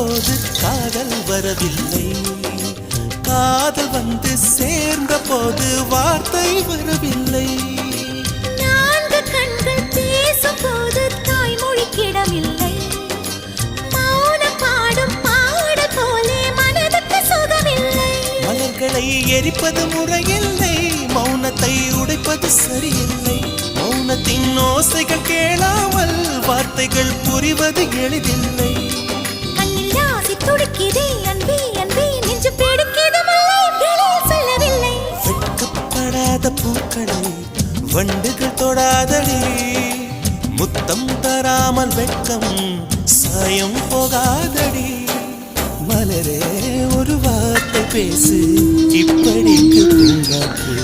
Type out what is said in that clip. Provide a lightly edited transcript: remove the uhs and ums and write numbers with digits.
போது காதல் வரவில்லை, காதல் வந்து சேர்ந்த போது வார்த்தை வரவில்லை. நான்கு கண்கள் பேசும் போது தாய்மொழிக்கிடமில்லை, மௌன பாடும் பாடல் போலே மனதுக்கு சுகமில்லை. மலர்களை எரிப்பது முறையில்லை, மௌனத்தை உடைப்பது சரியில்லை. மௌனத்தின் ஓசைகள் கேளாமல் வார்த்தைகள் புரிவது எளிதில்லை. கண்ணில் ஆசை துடிக்குதே அன்பே அன்பே, நெஞ்சு பிடிக்குது மல்லை வெளியில் சொல்லவில்லை. வெட்கப்படாத பூக்களை வண்டுகள் தொடாதடி, முத்தம் தராமல் வெட்கம் சாயம் போகாதடி. மலரே ஒரு வார்த்தை பேசு, இப்படிக்கு பூங்காற்று.